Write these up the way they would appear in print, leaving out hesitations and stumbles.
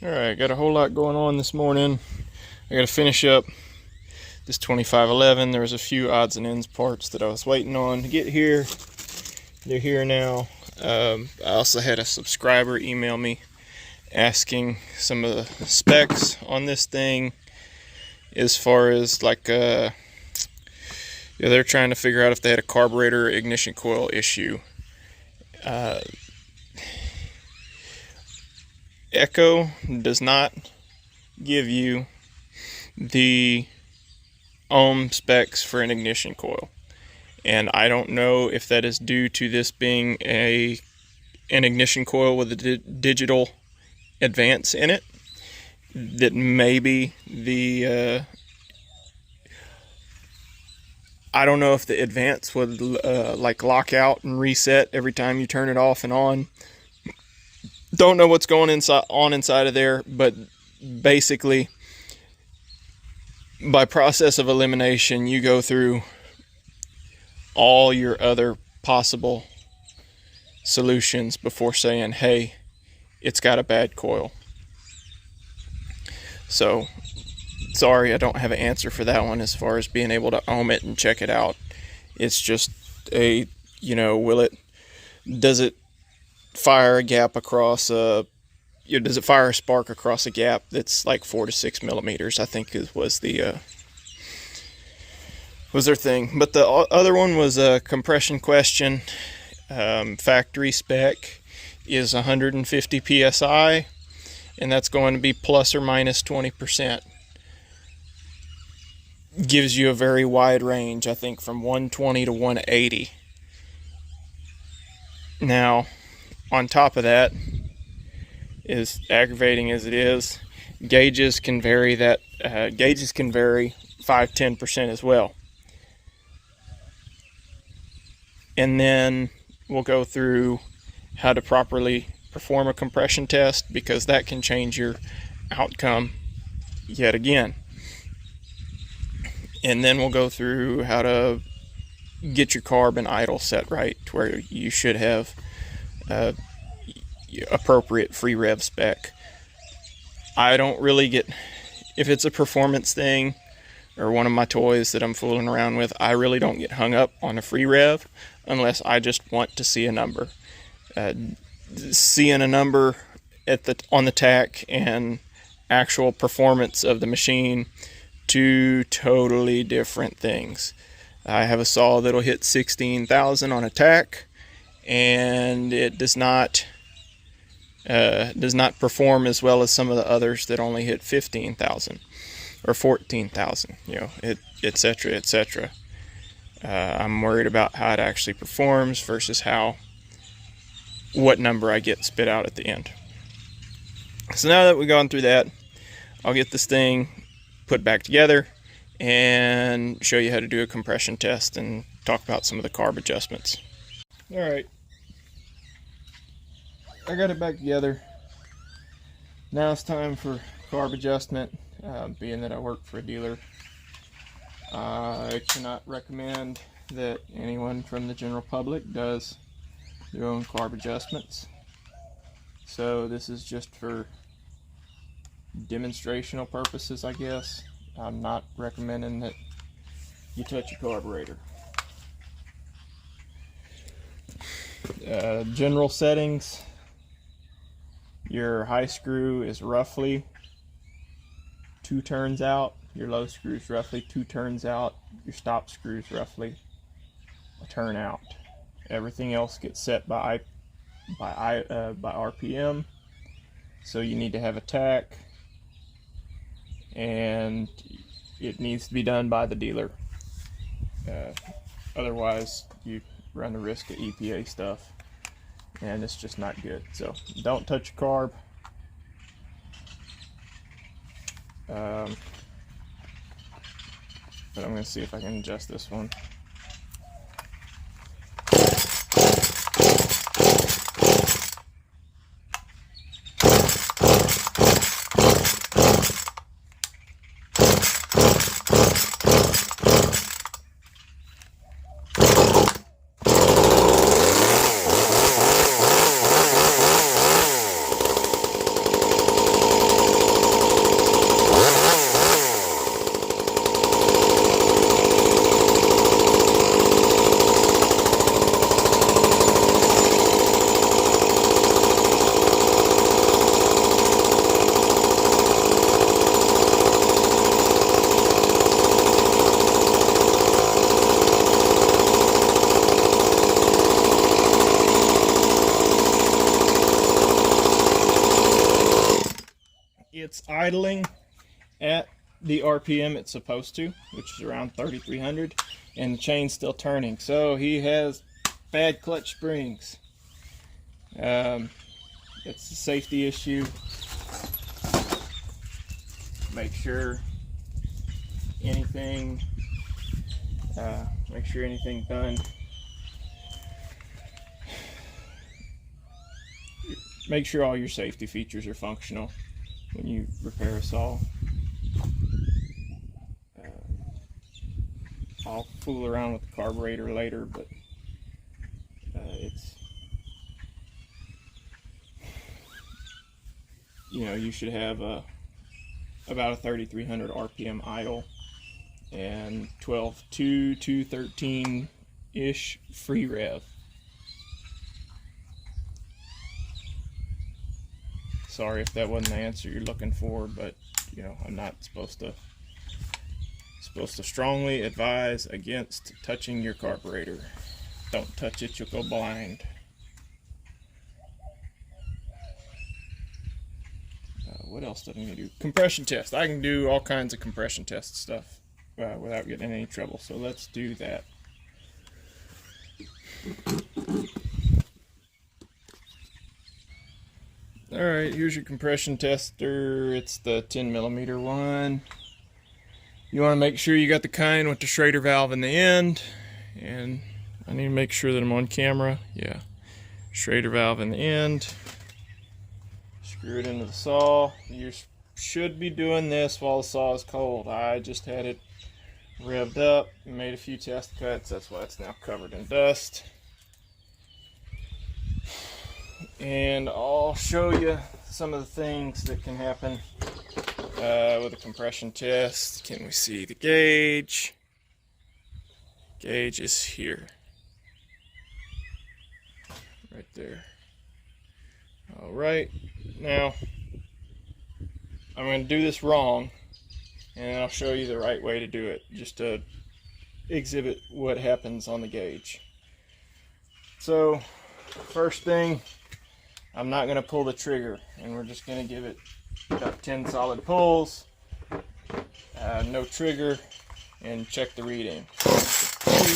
Alright, got a whole lot going on this morning. I got to finish up this 2511. There was a few odds and ends parts that I was waiting on to get here. They're here now. I also had a subscriber email me asking some of the specs on this thing, as far as like they're trying to figure out if they had a carburetor or ignition coil issue. Echo does not give you the ohm specs for an ignition coil, and I don't know if that is due to this being an ignition coil with a digital advance in it, that maybe the I don't know if the advance would like lock out and reset every time you turn it off and on. Don't know what's going inside of there, but basically, by process of elimination, you go through all your other possible solutions before saying, hey, it's got a bad coil. So, sorry, I don't have an answer for that one as far as being able to ohm it and check it out. It's just a, does it fire a gap across does it fire a spark across a gap that's like 4 to 6 millimeters, I think was their thing. But the other one was a compression question. Factory spec is 150 psi, and that's going to be plus or minus 20%. Gives you a very wide range, I think from 120 to 180. Now, on top of that, as aggravating as it is, gauges can vary 5-10% as well. And then we'll go through how to properly perform a compression test, because that can change your outcome yet again. And then we'll go through how to get your carb and idle set right to where you should have appropriate free rev spec. I don't really get, if it's a performance thing or one of my toys that I'm fooling around with, I really don't get hung up on a free rev unless I just want to see a number. Seeing a number on the tack and actual performance of the machine, two totally different things. I have a saw that'll hit 16,000 on a tack, and it does not perform as well as some of the others that only hit 15,000 or 14,000, etc., etc. I'm worried about how it actually performs versus what number I get spit out at the end. So now that we've gone through that, I'll get this thing put back together and show you how to do a compression test and talk about some of the carb adjustments. Alright, I got it back together. Now it's time for carb adjustment. Being that I work for a dealer, I cannot recommend that anyone from the general public does their own carb adjustments. So this is just for demonstrational purposes, I guess. I'm not recommending that you touch your carburetor. General settings, your high screw is roughly 2 turns out, your low screw is roughly 2 turns out, your stop screw is roughly a turn out. Everything else gets set by RPM, so you need to have a tack, and it needs to be done by the dealer. Otherwise, you run the risk of EPA stuff, and it's just not good. So don't touch your carb. But I'm going to see if I can adjust this one. it's idling at the RPM it's supposed to, which is around 3,300, and the chain's still turning. So he has bad clutch springs. It's a safety issue. Make sure anything done. Make sure all your safety features are functional when you repair a saw. I'll fool around with the carburetor later, but it's, you should have about a 3,300 RPM idle and 12.2 to 13-ish free rev. Sorry if that wasn't the answer you're looking for, but I'm not supposed to strongly advise against touching your carburetor. Don't touch it, you'll go blind. What else do I need to do? Compression test. I can do all kinds of compression test stuff without getting in any trouble, so let's do that. Alright, here's your compression tester. It's the 10mm one. You want to make sure you got the kind with the Schrader valve in the end. And I need to make sure that I'm on camera. Yeah. Schrader valve in the end. Screw it into the saw. You should be doing this while the saw is cold. I just had it revved up, made a few test cuts. That's why it's now covered in dust. And I'll show you some of the things that can happen with a compression test. Can we see the gauge? Gauge is here. Right there. Alright, now I'm going to do this wrong, and I'll show you the right way to do it, just to exhibit what happens on the gauge. So, first thing, I'm not going to pull the trigger, and we're just going to give it about 10 solid pulls, no trigger, and check the reading. 2, 3,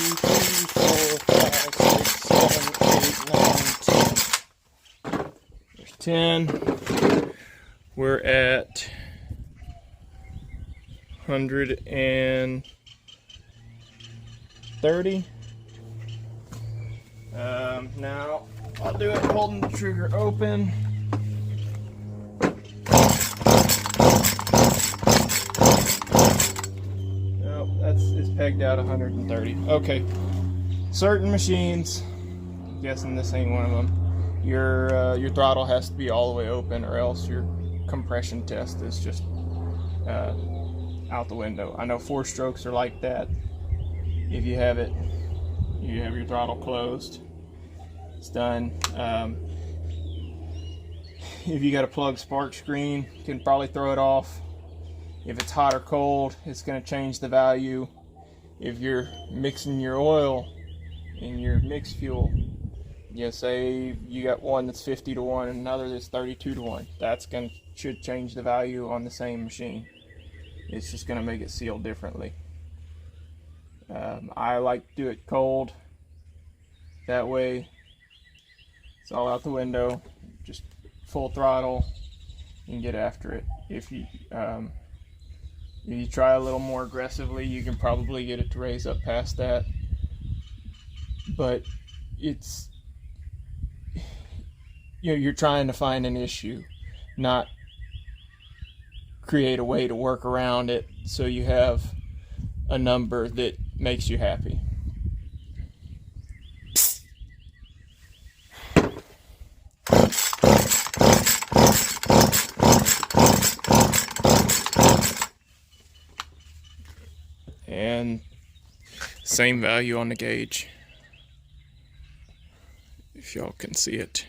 4, 5, 6, 7, 8, 9, 10. There's 10. We're at 130. Now I'll do it holding the trigger open. Nope, it's pegged out 130. Okay. Certain machines, I'm guessing this ain't one of them, your throttle has to be all the way open, or else your compression test is just out the window. I know 4-strokes are like that. If you have your throttle closed, it's done. If you got a plug spark screen, you can probably throw it off. If it's hot or cold, it's going to change the value. If you're mixing your oil in your mix fuel, say you got one that's 50 to 1 and another that's 32 to 1, should change the value on the same machine. It's just going to make it seal differently. I like to do it cold. That way it's all out the window, just full throttle, and get after it. If you try a little more aggressively, you can probably get it to raise up past that. But it's, you're trying to find an issue, not create a way to work around it so you have a number that makes you happy. And same value on the gauge, if y'all can see it.